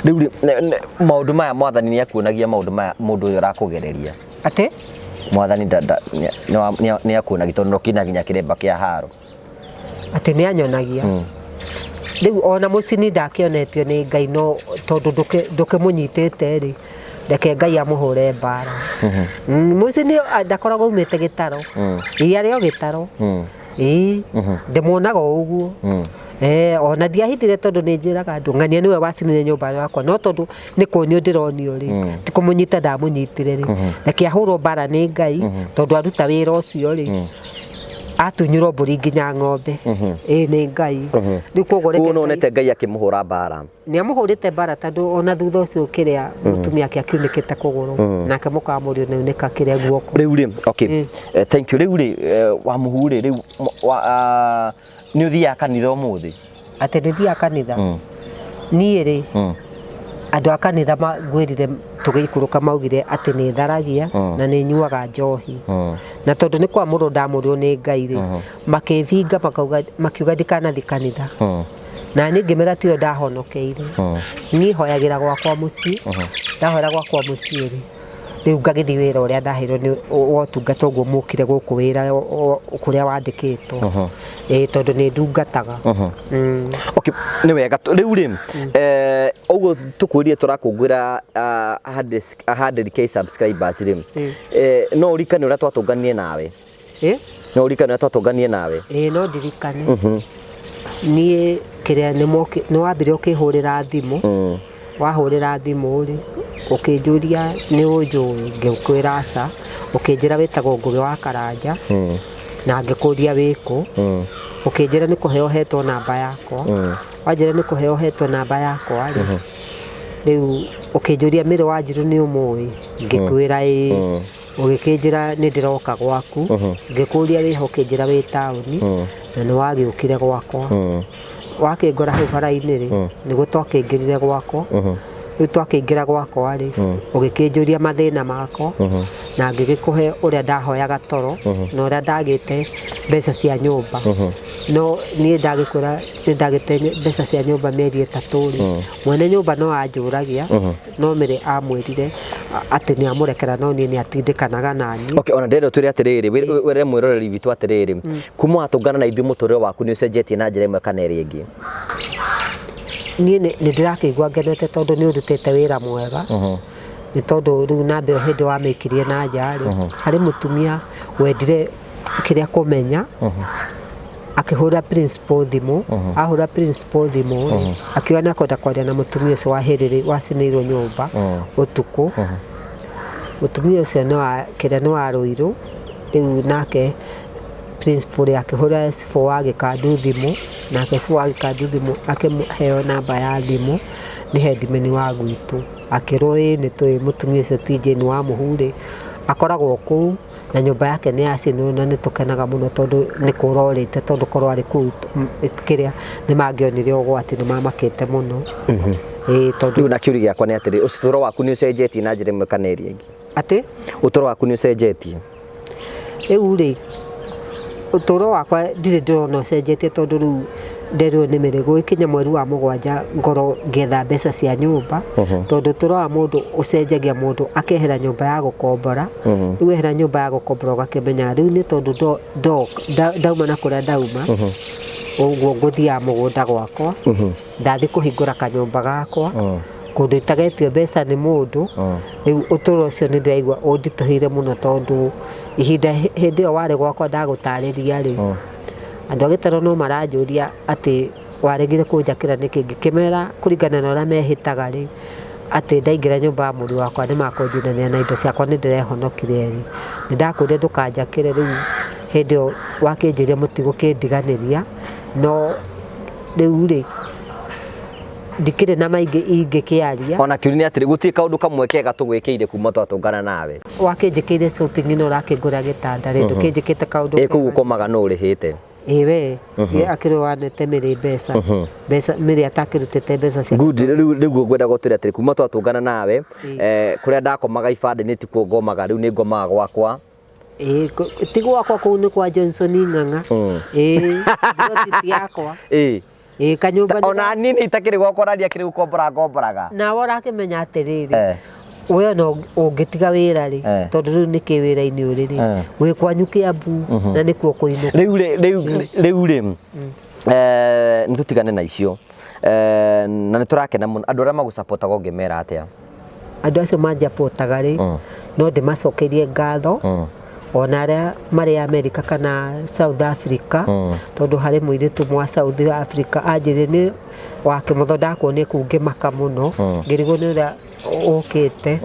rä u maå ndå maya mwathani nä akuonagia maå ndå maya må ndå å yå arakå gereria atä mwathani nä akuonagia tondå no kinya nginya kä remba kä a haro atä nä anyonagia rä u ona må cini ndakä onetio nä Ngai no tondå ndå kä må nyitä te rä reke Ngai amå hå re mbara må cini ndakoragwo umä te gä taro iria rä o gä taro ndä muonaga å guo ona ndiahithire tondå nä njä raga andå ng'ania nä we wacinire nyå mba yakwa no tondå nä kånio ndä ronio rä ti kå må nyita ndamå nyitire rä reke ahå rwo mbara nä Ngai tondå aruta wä ra å cio rä atunyirwo mbũri nginya ng'ombe nĩ Ngai rĩu koguo reke nonete Ngai akĩmũ hũra mbara nĩ amũhũrĩte mbara tondũ ona thutha ũcio kĩrĩa mũtumia ake akiunĩkĩte kũgũrũ nake mũkamũrio nĩunĩka kĩrĩa guoko rĩu rĩ okay thank you rĩu rĩ wa mũhu rĩ rĩu nĩ ũthiaga kanitha ũmũthĩ atĩ nĩ thiaga kanitha niĩ rĩ andũ a kanitha ngwĩrire tũgĩikũrũka maugire atĩ nĩ tharagia na nĩ nyuaga njohi na tondũ nĩ kwa mũndũ ndamũrio nĩ Ngai rĩ makĩvinga makiuga ndikanathi kanitha na niĩ ngĩmera tio ndahonokeire niĩ hoyagĩra gwakwa mũciĩ ndahoera gwakwa mũciĩ rĩ rĩu ngagĩthi wĩra ũrĩa ndaheirwo nĩ wotungata ũguo mũkire gũkũ wĩra kũrĩa wandĩkĩtwo tondũ nĩ ndungataga okay nĩ wega rĩu rĩ ũguo tũkwĩrie tũrakũngũĩra 100k subscribers rĩ no ũrikane ũrĩa twatũnganire nawe no ũrikane ũrĩa twatũnganire nawe no ndirikane niĩ kĩrĩa nĩ wambire ũkĩhũrĩra thimũ wahũrĩra thimũ rĩ ũkĩnjũria nĩ ũnjũĩ ngĩkwĩra aca ũkĩnjĩra wĩtagwo Ngũgĩ wa Karanja na ngĩkũria wĩkũ ũkĩnjĩra nĩ kũheo hetwo namba yakwa wanjĩra nĩ kũheo hetwo namba yakwa rĩu ũkĩnjũria Mĩrũ wa Njirũ nĩ ũmũĩ ngĩkwĩra ĩĩ ũgĩkĩnjĩra nĩ ndĩroka gwaku ngĩkũria wĩho ũkĩnjĩra wĩ taũni na nĩ wagĩũkire gwakwa wakĩngora hau bara-inĩ rĩ nĩguo twakĩingĩrire gwakwa rĩu twakĩingĩra gwakwa rĩ ũgĩkĩnjũria mathĩna makwa na ngĩgĩkũhe ũrĩa ndahoyaga toro na ũrĩa ndagĩte mbeca cia nyũmba no niĩ ndagĩkwĩra nĩ ndagĩte mbeca cia nyũmba mĩeri 3 rĩ mwene nyũmba no anjũragia no Mĩrĩ amwĩrire atĩ nĩ amũrekera no niĩ nĩ atindĩkanaga naniĩ okay ona ndĩrenda twĩre atĩrĩrĩ wĩre mwĩroreri witũ atĩrĩrĩ kuma watũngana na ithuĩ mũtũrĩre waku nĩ ũcenjetie na njĩra ĩmwe kana ĩrĩa ĩngĩ niĩ nĩ ndĩrakĩigua ngenete tondũ nĩ ũrutĩte wĩra mwega nĩ tondũ rĩu namba ĩyo hĩndĩ wamĩkirie na nja rĩ harĩ mũtumia wendire kĩrĩa kũmenya akĩhũra principal thimũ ahũra principal thimũ akiuga nĩ akwenda kwaria na mũtumia ũcio wacinĩirwo nyũmba ũtukũ mũtumia ũcio nĩ wa Rũirũ rĩu nake principal akĩhũra S4 wa Gĩkandu thimũ nake S4 wa Gĩkandu thimũ akĩheo namba ya thimũ nĩ headman wa gwitũ akĩrwo nĩ tũĩ mũtumia ũcio ti Jane wa Mũhu akoragwo kũu na nyũmba yake nĩ yacinwo na nĩ tũkenaga mũno tondũ nĩ kũrorĩte tondũ korwo arĩ kũu kĩrĩa nĩ mangĩonire ũgwati nĩ mamakĩte mũno. Tondũ rĩu na kĩũria gĩakwa nĩ atĩrĩ ũtũũro waku nĩ ũcenjetie na njĩra ĩmwe kana ĩrĩa ĩngĩ? Atĩ ũtũũro waku nĩ ũcenjetie? Rĩu rĩ ũtũũro wakwa ndirĩ ndĩrona ũcenjetie tondũ rĩu nderirwo nĩ mĩrĩgo ĩkinya mweri wa mũgwanja ngorwo ngĩetha mbeca cia nyũmba tondũ ũtũũro wa mũndũ ũcenjagia mũndũ akehera nyũmba ya gũkombora. Rĩu ehera nyũmba ya gũkombora ũgakĩmenya rĩu nĩ tondũ ndauma na kũrĩa ndauma ũguo ngũthiaga mũgũnda gwakwa ndathiĩ kũhingũra kanyũmba gakwa kũndũ itagetio mbeca nĩ mũndũ. Rĩu ũtũũro ũcio nĩ ndĩraigua ũnditũhĩire mũno tondũ ihinda hĩndĩ ĩyo warĩ gwakwa ndagũtarĩria rĩ andũ a gĩtaro no maranjũria atĩ waregire kũnjakĩra nĩkĩ ngĩkĩmera kũringana na ũrĩa mehĩtaga rĩ atĩ ndaingĩra nyũmba ya mũriũ wakwa nĩ makũnjinania na indo ciakwa nĩ ndĩrehonokire rĩ nĩ ndakwĩrire ndũkanjakĩre. Rĩu hĩndĩ ĩyo wakĩnjĩria mũtigo kĩndiganĩria no rĩu rĩ ndikĩrĩ na maingĩ ingĩkĩaria. Ona kĩũria nĩ atĩrĩ gũtirĩ kaũndũ kamwe kega tũgwĩkĩire kuma twatũngana nawe? Wakĩnjĩkĩire shopping ĩno ũrakĩngũra gĩtanda rĩ ndũkĩnjĩkĩte kaũndũ kega. Kũu ũkomaga no ũrĩhĩte? We akĩrĩ wanete mĩrĩ mbeca mĩrĩ atakĩrutĩte mbeca cia. Good. Rĩu ngwenda gũtũĩra atĩrĩ kuma twatũngana nawe kũrĩa ndakomaga ibandĩ-inĩ tikuo ngomaga rĩu nĩ ngomaga gwakwa. Ti gwakwa kũu nĩ kwa Johnson Ng'ang'a. Ti yakwa. Kanyũmba ona nini itakĩrĩ gwakwa rania kĩrĩ gũkombora ngomboraga. Nawe ũrakĩmenya atĩrĩrĩ we no ũngĩtiga wĩra rĩ tondũ rĩu nĩkĩ wĩra-inĩ ũrĩ rĩ wĩ kwanyu Kĩambu na nĩkuo kũinũka. Rĩu rĩ nĩ tũtigane na icio na nĩ tũrakena mũno. Andũ arĩa magũcapotaga ũngĩmera atĩa? Andũ acio manjapotaga rĩ no ndĩmacokerie ngatho ona arĩa marĩ Amerika kana South Africa tondũ harĩ mũirĩtu mwa South Africa anjĩrĩ nĩ wake mũtho ndakuonire kũu ngĩmaka mũno ngĩrigwo nĩ ũrĩa ũkĩte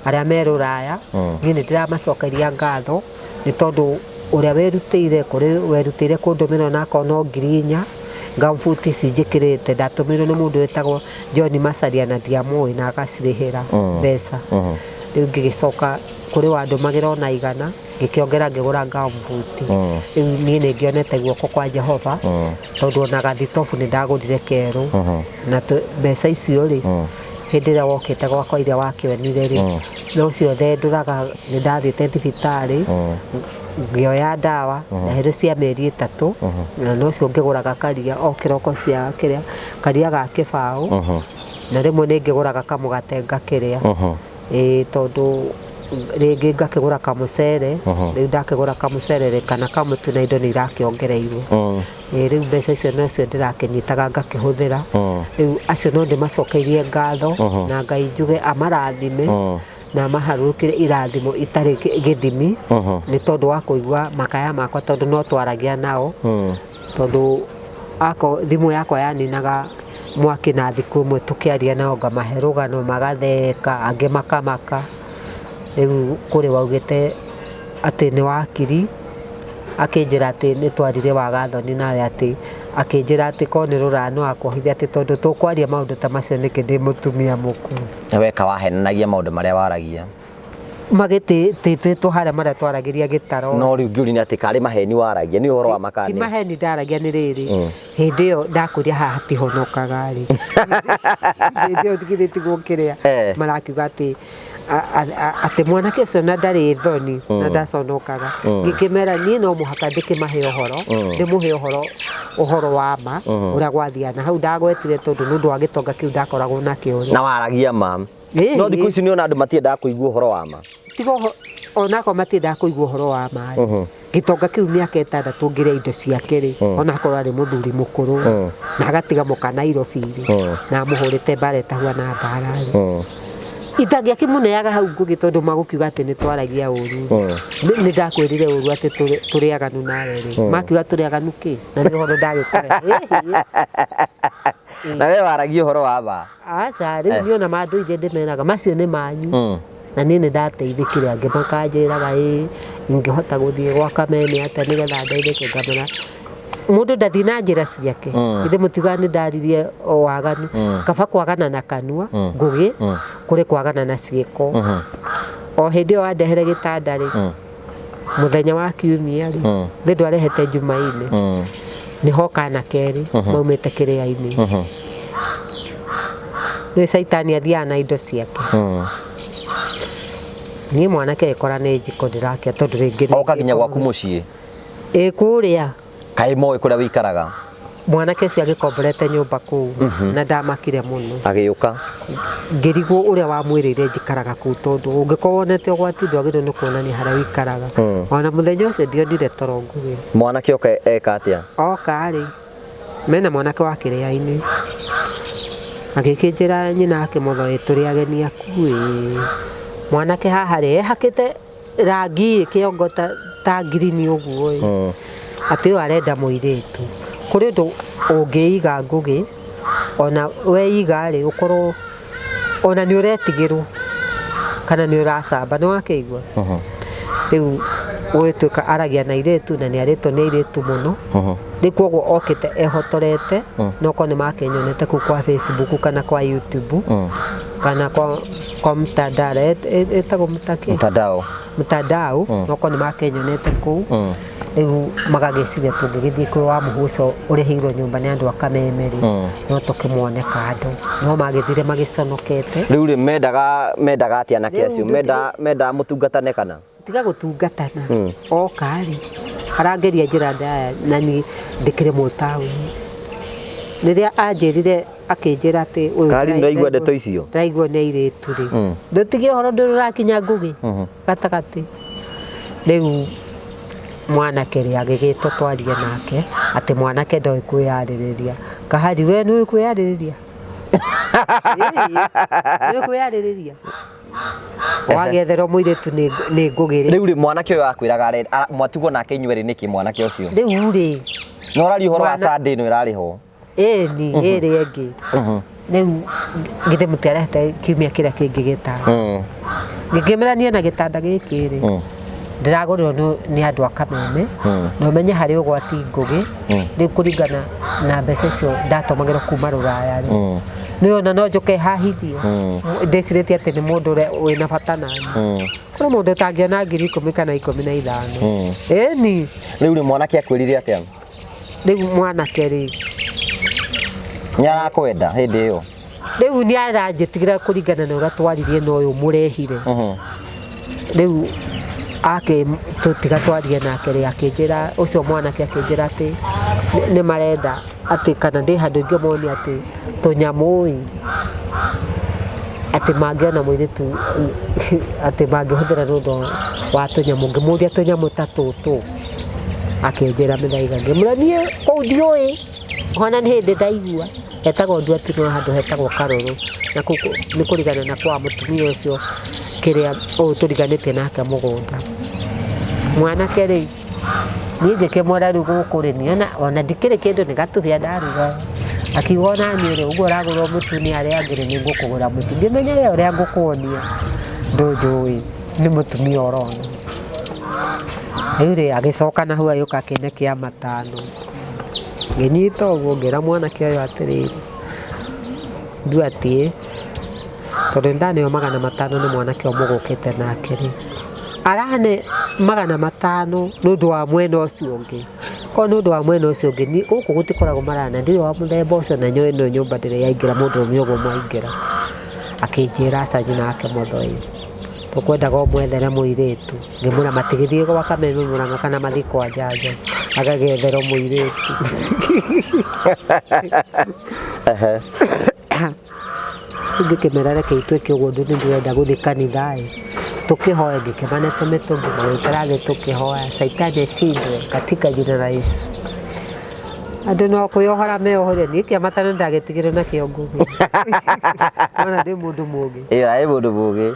arĩa me Rũraya niĩ nĩ ndĩramacokeria ngatho nĩ tondũ ũrĩa werutĩire kũndũmĩra onakoo no 4,000 gambuti ici njĩkĩrĩte ndatũmĩirwo nĩ mũndũ wĩtagwo John Macharia na ndiamũĩ na agacirĩhĩra mbeca. Rĩu ngĩgĩcoka kũrĩ wandũmagĩra ona 100 ngĩkĩongera ngĩgũra gambuti. Rĩu niĩ nĩ ngĩonete guoko kwa Jehova tondũ ona gathitobu nĩ ndagũrire kerũ na mbeca icio rĩ hĩndĩ ĩrĩa wokĩte gwakwa iria wakĩonire rĩ no ciothe ndũraga nĩ ndathiĩte thibitarĩ ngĩoya ndawa na hĩndĩ cia mĩeri 3 na no cio ngĩgũraga karia o kĩroko cia kĩrĩa karia ga kĩbaũ na rĩmwe nĩ ngĩgũraga kamũgate ngakĩrĩa tondũ rĩngĩ ngakĩgũra kamũcere rĩu ndakĩgũra kamũcere kana kamũtu na indo nĩ irakĩongereirwo. Rĩu mbeca icio nocio ndĩrakĩnyitaga ngakĩhũthĩra. Rĩu acio no ndĩmacokeirie ngatho na Ngai njuge amarathime na maharũrũkĩre irathimo itarĩ gĩthimi nĩ tondũ wa kũigua makaya makwa tondũ no twaragia nao tondũ thimũ yakwa yaninaga mwaki na thikũ ĩmwe tũkĩaria nao ngamahe rũgano magatheka angĩ makamaka. Rĩu kũrĩ waugĩte atĩ nĩ wakiri akĩnjĩra atĩ nĩ twarire wagathoni nawe atĩ akĩnjĩra atĩ korwo nĩ rũraya no akũhithia atĩ tondũ tũkwaria maũndũ ta macio nĩkĩ ndĩ mũtumia mũkũrũ. Weka wahenanagia maũndũ marĩa waragia magĩtĩtwo harĩa marĩa twaragĩria gĩtaro. No rĩu ngĩũria nĩ atĩ karĩ maheni waragia nĩ ũhoro wa makani? Ti maheni ndaragia nĩ rĩrĩ hĩndĩ ĩyo ndakũria haha hatihonokaga rĩ hĩndĩ ĩyo tigithĩtigwo kĩrĩa marakiuga atĩ mwanake ũcio na ndarĩ thoni na ndaconokaga ngĩkĩmera niĩ no mũhaka ndĩkĩmahe ndĩmũhe ũhoro wa ma ũrĩa gwathiana hau ndagwetire tondũ nĩ ũndũ wa gĩtonga kĩu ndakoragwo nakĩo na waragia ma. No thikũ ici nĩ ona andũ matiendaga kũigua ũhoro wa ma. Tiga onako matiendaga kũigua ũhoro wa ma gĩtonga kĩu mĩaka 6 ngĩrĩa indo ciake rĩ onakorwo arĩ mũthuri mũkũrũ na agatiga mũka Nairobi na mũhũrĩte mbara ĩtahuana mbara rĩ itangĩakĩmũneaga hau ngũgĩ tondũ magũkiuga atĩ nĩ twaragia ũru nĩ ndakwĩrire ũru atĩ tũrĩaganu nawe rĩ makiuga tũrĩaganu kĩ na nĩ ũhoro ndagĩkore na we waragia ũhoro wa ma. Aca rĩu niona mandũire ndĩmeraga macio nĩ manyu na niĩ nĩ ndateithĩkire angĩ makanjĩraga ingĩhota gũthiĩ gwa Kameme atĩa nĩgetha ndeithĩke ngamera mundu ndathi na njira ciake ithe mutigani ndaririe o waganu kaba kwagana na kanua ngugi kuri kwagana na ciiko o hindi o andehere gitanda ri muthenya wa kiumia ri thi ndwarehete Jumaine niho kana keri maumite kiria-ini ni Saitani athiaga na indo ciake ni mwanake ekora ni njiko ndirakia tondu ringi oka nginya gwaku mucii kuria kai moe kuria wikaraga mwanake ucio agikomborete nyumba kuu na ndamakire muno agiuka ngirigwo uria wamwirire njikaraga kuu tondu ungikorwo wonete ugwati ndwagirwo ni kuonania haria wikaraga ona muthenya ucio ndionire toro ngugi mwanake oka eka atia oka ri mena mwanake wa kiria-ini agikinjira nyina akimuthoe turi ageni aku mwanake haha ri ehakite rangi kiongo ta green uguo ati arenda muiritu kuri undu ungiiga ngugi ona weiga ri ukorwo ona ni uretigirwo kana ni uracamba ni wakeigua riu gwituika aragia na iretu na ni aritwo ni iretu muno ni koguo okite ehotorete no ko ni makenyonete ku kwa Facebook kana kwa YouTube kana kwa mtandao etagwo mtandao no ko ni makenyonete ku riu magagiciria tungigithii kwi wa muhuco urihirwo nyumba ni andu akamemeri no tukimwone kando no magithire magiconokete riu ri mendaga atia na kiacio menda mutungatane kana tiga gutungatana oka ri arangeria njira ndaya na ni ndikire mutawi riria anjirire akinjira ati uyu kari ndaigua ndeto icio ndaigua ni iritu ri ndutige uhoro ndururakinya ngugi gatagati riu mwanake ri agigitwo twarie nake ati mwanake ndoi kwiyaririria kahari we ni kwiyaririria ni kwiyaririria wagetherwo muiritu ni ngugiri riu ri mwanake uyu akwiraga mwatugwo nake inyueri niki mwanake ucio riu ri no rari horo wa Sunday no irariho ni iri engi riu ngithe muterete kiumia kiria kingi gitara ngikimerania na gitanda giki ri ndiragorirwo ni andu akameme no umenye hari ugwati ngugi ni kuringana na mbeca icio ndatomagirwo kuma Ruraya ri ni ona no njuke hahithio ndecirĩtie atĩ nĩ mũndũ wĩna bata nani kũrĩ mũndũ ũtangĩona 10,000 kana 15 ĩni rĩu rĩ mwanake akwĩrire atĩa rĩu mwanake rĩ nĩarakwenda hĩndĩ ĩyo rĩu nĩ aranjĩtigĩra kũringana na ũrĩa twaririe na ũyũ mũrehire rĩu tũtiga twarie nake rĩ akĩnjĩra ũcio mwanake akĩnjĩra atĩ nĩ marenda atĩ kana ndĩ handũ ingĩmonia atĩ tunyamu ati mangiona muiritu ati mangihũthĩra rũndo wa tunyamu ngimuria tunyamu ta tutu akinjira mithaiga ngimuranie kũu ndiũĩ ona nĩ hĩndĩ ndaigua etagwo Nduati no handũ hetagwo Karũrũ na nĩ kũringana na kwa mũtumia ũcio kĩrĩa tũriganĩtie nake mũgũnda mwanake rĩ niĩ ngĩkĩmwĩra rĩu gũkũ rĩ niĩ ona ndikĩrĩ kĩndũ nĩ gatũbia ndaruga akiuga nani ri uguo uragurwo mutu ni aria angire ni ngukugura mutu ngimenya we uria ngukuonia ndunjui ni mutumia urona riu agicoka na hau ayuka kine kia matano nginyita uguo ngira mwanake uyu atiriri Nduati tondu ndaneo 500 ni mwanake omugukite nake ri arane 500 nundu wa mwena ucio ungi ko nundu wa mwena ucio ungi ni guku gutikoragwo marana ndio wa muthemba ucio na nyoe no nyumba ndire yaingira mundu umiogo mwaingira akinjira acanyu nake muthoi tukwendaga omwethere muiritu ngimura matigithie gwa kameme muranga kana mathi kwa jaja agagethero muiritu ngikimera keitweke uguo ndu ndirenda guthi kanithai tukihoya ngikimanete mitungi magaikarage tukihoya Saitani ashindwe katika jina la Yesu andu no kuyohora meyohore ni kiamatana ndagetigire na kiongo ona ndi mundu mugi ai mundu mugi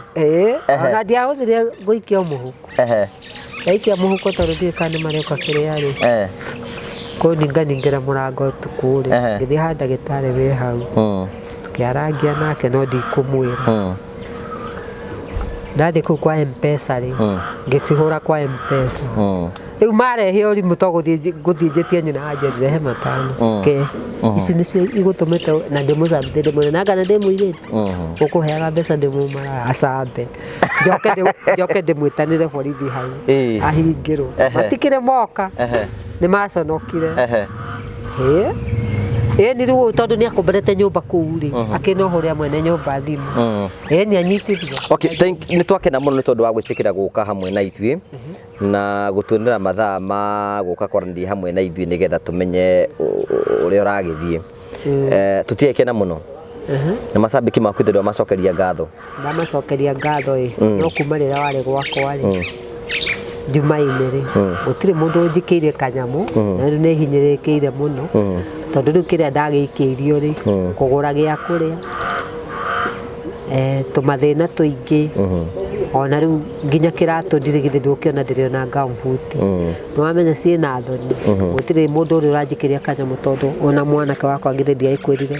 ona ndiahũthire guikia muhuko aikia muhuko tondu ndikane mareka kiria ri ko ningira murango tukuri ngithi ha ndagĩtarĩ we hau tukiarangia nake no ndikumwĩra ndathi kuu kwa M-Pesa ri ngicihura kwa M-Pesa Rĩu marehe ũrimũ to gũthiĩ nyina anjĩrire he matano ke ici nĩcio igũtũmĩte na ndĩmũcambithie ndĩmwĩre na ngana ndĩ mũirĩtu ũkũheaga mbeca ndĩmũmara acambe njoke ndĩmwĩtanĩre borithi hau ahingĩrwo matikĩrĩ moka nĩ maconokire ni rĩu tondũ nĩ akũmberete nyũmba kũu rĩ akĩnohũrĩa mwene nyũmba thimũ nĩ anyitithio. Okay, nĩ twakena mũno nĩ tondũ wa gwĩtĩkĩra gũka hamwe na ithuĩ na gũtuonera mathaa ma gũka kwaranĩria hamwe na ithuĩ nĩgetha tũmenye ũrĩa ũragĩthiĩ. Tũtiekena mũno na macambĩki maku ithuĩ macokeria ngatho. Ndamacokeria ngatho no kuma rĩrĩa warĩ gwakwa rĩ Jumaine rĩ gũtirĩ mũndũ ũnjikĩire kanyamũ na rĩu nĩ hinyĩrĩkĩire mũno tondũ rĩu kĩrĩa ndagĩikĩirio rĩ kũgũra gĩa kũrĩa tũmathĩna tũingĩ ona rĩu nginya kĩratũ ndirĩ githĩ ndũkĩona ndĩrĩ na gumboot nĩwamenya ciĩna thoni gũtirĩ mũndũ ũrĩa ũranjikĩria kanyamũ tondũ ona mwanake wakwa ngĩthĩ ndiagĩkwĩrire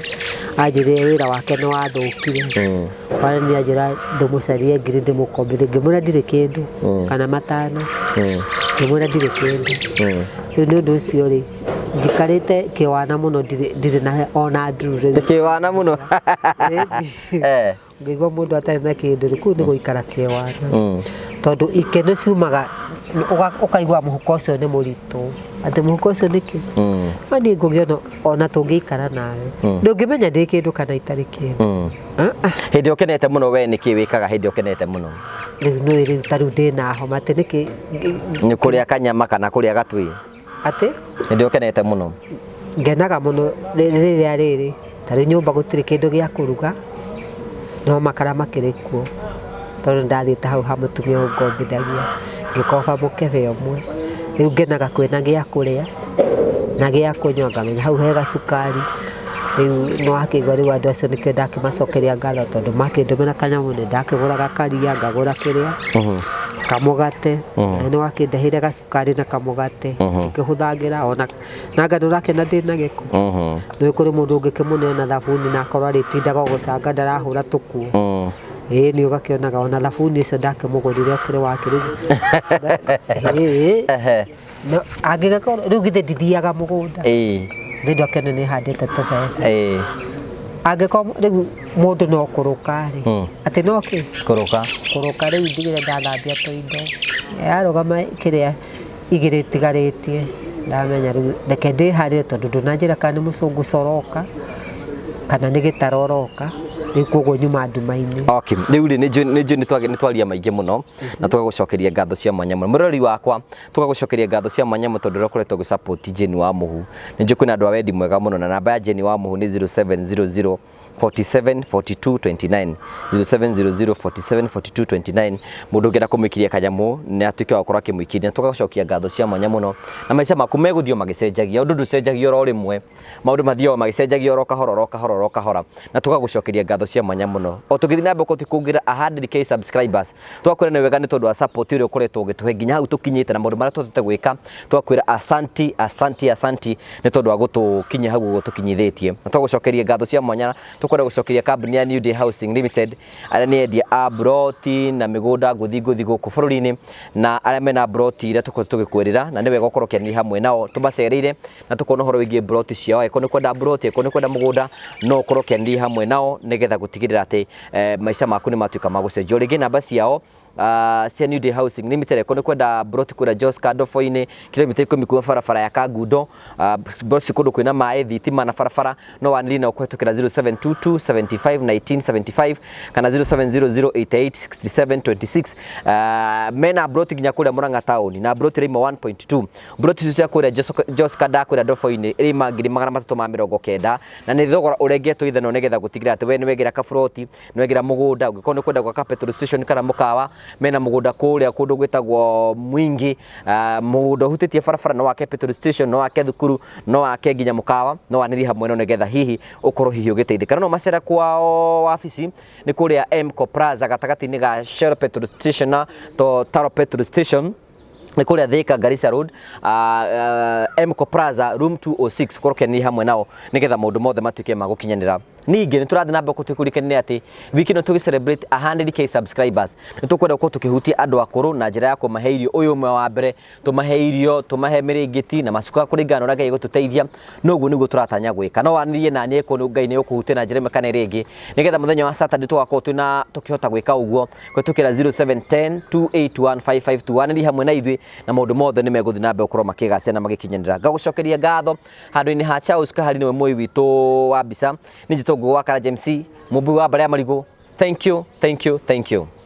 anjĩrire wĩra wake nĩ wathũkire kwarĩ nĩ anjĩra ndĩmũcarie ngiri ndĩmũkombithie ngĩmwĩra ndirĩ kĩndũ kana matano ngĩmwĩra ndirĩ kĩndũ rĩu nĩ ũndũ ũcio rĩ njikarĩte kĩwana mũno ndirĩ na ona nduru kĩwana mũno ngĩigua mũndũ atarĩ na kĩndũ rĩ kũu nĩ gũikara kĩwana tondũ ikeno ciumaga ũkaigua mũhuko ũcio nĩ mũritũ atĩ mũhuko ũcio nĩkĩ niĩ ngũgĩona ona tũngĩikara nawe ndũngĩmenya ndĩ kĩndũ kana itarĩ kĩndũ. Hĩndĩ ũkenete mũno we nĩkĩ wĩkaga hĩndĩ ũkenete mũno? Rĩu nĩ tarĩu ndĩna homa atĩ nĩkĩ nĩ kũrĩa kanyama kana kũrĩa gatwĩ atĩ hĩndĩ ũkenete mũno? Ngenaga mũno rĩrĩa rĩrĩ tarĩ nyũmba gũtirĩ kĩndũ gĩa kũruga no makara makĩrĩ kuo tondũ ndathiĩte hau ha mũtumia ũngombithagia ngĩkoba mũkebe ũmwe rĩu ngenaga kwĩna gĩa kũrĩa na gĩa kũnyua ngamenya hau he gacukari rĩu nĩ wakĩigua rĩu andũ acio nĩkĩo ndakĩmacokeria ngatho tondũ makĩndũmĩra kanyamũ nĩ ndakĩgũraga karia ngagũra kĩrĩa kamũgate na nĩ wakĩndehire gacukari na kamũgate ngĩkĩhũthagĩra ona na ngano rakena ndĩna gĩko nĩ kũrĩ mũndũ ũngĩkĩmũneo na thabuni na akorwo arĩtindaga gũcanga ndarahũra tũkuo nĩ ũgakĩonaga ona thabuni ũcio ndakĩmũgũrire ũkĩrĩ wake rĩu angĩgakorwo rĩu githĩ ndithiaga mũgũnda ndĩndũ akene nĩ handĩte tũbebe angĩkorwo rĩu mũndũ no kũrũka rĩ atĩ no kĩ kũrũka rĩu ndigire ndathambia tũindo arũgama kĩrĩa igĩrĩ tigarĩtie ndamenya rĩu reke ndĩharĩre tondũ ndũnanjĩra kana nĩ mũcũngũ coroka kana nĩ gĩtaro ũroka rĩu koguo nyuma nduma-inĩ. Okay, rĩu nĩ twaria maingĩ mũno na tũgagũcokeria ngatho cia mwanya mũno mũrori wakwa tũgagũcokeria ngatho cia mwanya mũno tondũ ũkoretwo gũsupport Jane wa Mũhu nĩ njũĩ kwĩna andũ a wendi mwega mũno na namba ya Jane wa Mũhu nĩ 0700 47 42 29 0700 47 42 29 mũndũ ũngĩenda kũmũikiria kanyamũ nĩ atuĩke wa gũkorwo akĩmũikiria tũgagũcokia ngatho cia mwanya mũno na maica maku megũthiĩ magĩcenjagia ũndũ ndũcenjagia oro rĩmwe maũndũ mathiaga magĩcenjagia oro kahora na tũgagũcokeria ngatho cia mwanya mũno o tũgĩthiĩ na mbere tũkũongerera 100k subscribers twakwĩra nĩ wega nĩ tondũ wa support ĩrĩa ũkoretwo ũgĩtũhe nginya hau tũkinyĩte na maũndũ marĩa twahotete gwĩka twakwĩra asanti nĩ tondũ wa gũtũkinyia hau gũtũkinyithĩtie na tũgagũcokeria ngatho cia mwanya tũkwenda gũcokeria kambuni ya New Day Housing Limited arĩa nĩ endia a broti na mĩgũnda ngũthi gũkũ bũrũri-inĩ na arĩa mena broti iria tũkoretwo tũgĩkwĩrĩra na nĩ wega gũkorwo kĩanĩria hamwe nao tũmacereire na tũkona ũhoro wĩgiĩ broti ciao eko nĩ kwenda broti eko nĩ kwenda mũgũnda no ũkorwo kĩanĩria hamwe nao nĩgetha gũtigĩrĩra atĩ maica maku nĩ matuĩka ma gũcenjio rĩngĩ namba ciao cia New Day Housing Limited eko nĩ kwenda broti kũrĩa Jos Kadofo-inĩ kilomita 10 kuma barabara ya Kangundo broti kũndũ kwĩna maĩ thitima na barabara no wanĩrĩria na ũkũhetũkĩra 0722 75 19 75 kana 0708672726 mena broti nginya kũrĩa Murang'a town na broti rĩma 1.2 broti icio cia kũrĩa Jos Kada kũrĩa Dofo-inĩ rĩma 390 na nĩ thogora ũrengetwo ithano nĩgetha gũtigĩrĩra atĩ we nĩ wegera kabroti nĩ wegera mũgũnda ũngĩkorwo nĩ kwenda gwaka petrol station kana mũkawa mena mũgũnda kũrĩa kũndũ gwĩtagwo Mwingi mũgũnda ũhutĩtie barabara no wake petrol station no wake thukuru no wake nginya mũkawa no wanĩrĩria hamwe no nĩgetha hihi ũkorwo hihi ũgĩteithĩka no macera kwao wabici nĩ kũrĩa Mco Plaza gatagatĩ-inĩ ga Shell petrol station na Taro petrol station nĩ kũrĩa Thika Garissa Road Mco Plaza room 206 korokeni hamwe nao nĩgetha maũndũ mothe matuĩke ma gũkinyanĩra ningi ni turathi nambe kutukurikania ati wiki no tugi celebrate 100k subscribers nitukwenda ko tukihutia andu akuru na njira ya kumahe irio uyu umwe wa mbere tumahe irio tumahe miringiti na macuka kuringana ura Ngai gututeithia noguo niguo turatanya gwika no wanirie na nie ko Ngai ni ukuhutia na njira mekane ringi nigetha muthenya wa Saturday tugakorwo twina tukihota gwika uguo kwetukira 0710 2815521 ni hamwe na ithui na maundu mothe ni meguthi nambe ukorwo makigacia na magikinyanira ngagucokeria ngatho handu-ini ha Charles Kahari niwe moi witu wa mbica ni Njitogu wa Karaja MC Mubui wa Mbale ya Marigu. Thank you.